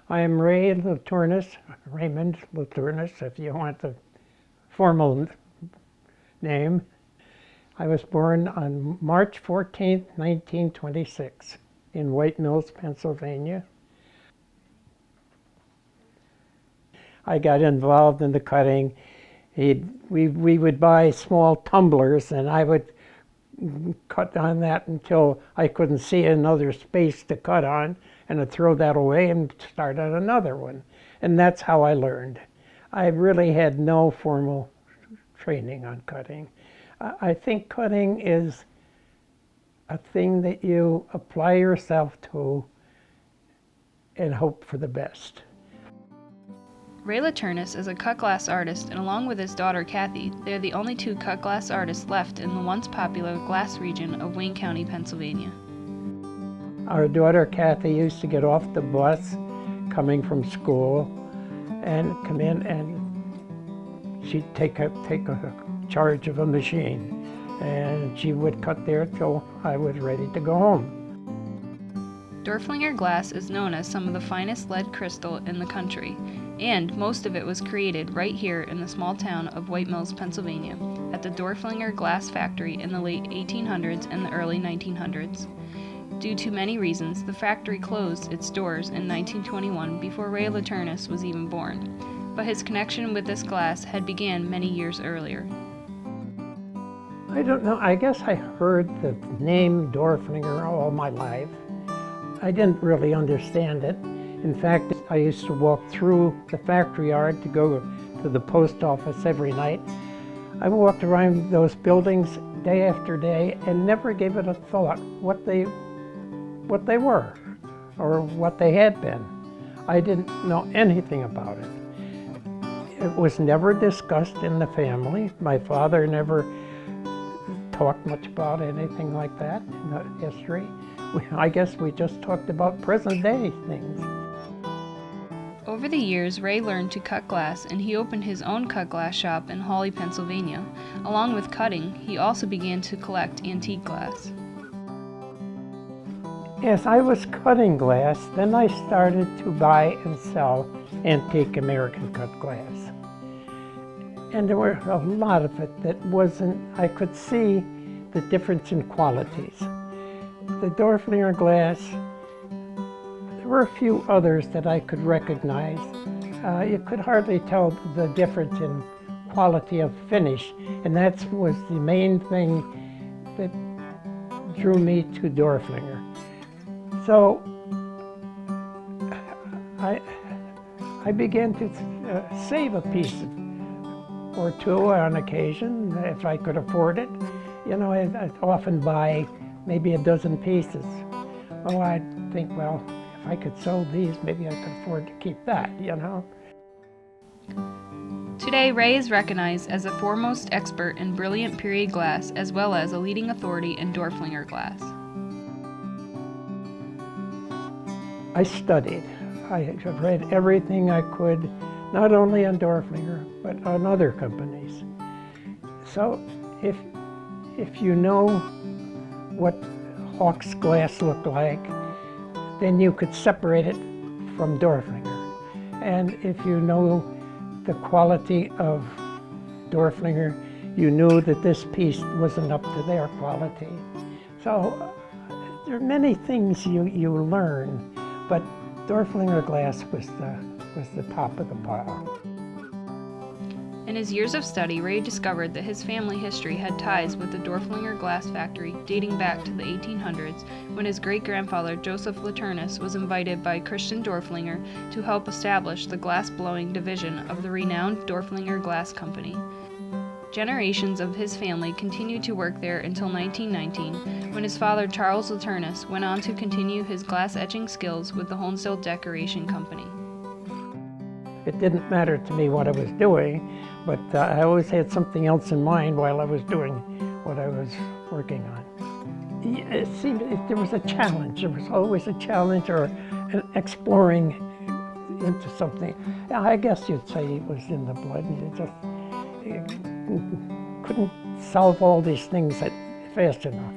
I am Ray LaTournous, Raymond LaTournous, if you want the formal name. I was born on March 14, 1926, in White Mills, Pennsylvania. I got involved in the cutting. We would buy small tumblers, and I would cut on that until I couldn't see another space to cut on, and I'd throw that away and start on another one. And that's how I learned. I really had no formal training on cutting. I think cutting is a thing that you apply yourself to and hope for the best. Ray LaTournous is a cut glass artist, and along with his daughter Kathy, they are the only two cut glass artists left in the once popular glass region of Wayne County, Pennsylvania. Our daughter Kathy used to get off the bus coming from school and come in, and she'd take a charge of a machine, and she would cut there till I was ready to go home. Dorflinger glass is known as some of the finest lead crystal in the country, and most of it was created right here in the small town of White Mills, Pennsylvania, at the Dorflinger Glass Factory in the late 1800s and the early 1900s. Due to many reasons, the factory closed its doors in 1921 before Ray LaTournous was even born, but his connection with this glass had began many years earlier. I don't know, I guess I heard the name Dorflinger all my life. I didn't really understand it. In fact, I used to walk through the factory yard to go to the post office every night. I walked around those buildings day after day and never gave it a thought what they were or what they had been. I didn't know anything about it. It was never discussed in the family. My father never talked much about anything like that in the history. I guess we just talked about present day things. Over the years, Ray learned to cut glass, and he opened his own cut glass shop in Hawley, Pennsylvania. Along with cutting, he also began to collect antique glass. As I was cutting glass, then I started to buy and sell antique American cut glass. And there were a lot of it that wasn't, I could see the difference in qualities. The Dorflinger glass, there were a few others that I could recognize. You could hardly tell the difference in quality of finish, and that was the main thing that drew me to Dorflinger. So I began to save a piece or two on occasion, if I could afford it. You know, I'd often buy maybe a dozen pieces. Oh, I'd think, well, if I could sell these, maybe I could afford to keep that, you know. Today, Ray is recognized as a foremost expert in brilliant period glass, as well as a leading authority in Dorflinger glass. I studied. I have read everything I could, not only on Dorflinger, but on other companies. So if you know what Hawk's glass looked like, then you could separate it from Dorflinger. And if you know the quality of Dorflinger, you knew that this piece wasn't up to their quality. So there are many things you learn, but Dorflinger glass was the top of the pile. In his years of study, Ray discovered that his family history had ties with the Dorflinger Glass Factory dating back to the 1800s, when his great-grandfather Joseph LaTournous was invited by Christian Dorflinger to help establish the glass-blowing division of the renowned Dorflinger Glass Company. Generations of his family continued to work there until 1919, when his father Charles LaTournous went on to continue his glass etching skills with the Honesdale Decoration Company. It didn't matter to me what I was doing, but I always had something else in mind while I was doing what I was working on. It seemed there was a challenge. There was always a challenge or an exploring into something. I guess you'd say it was in the blood. You couldn't solve all these things fast enough.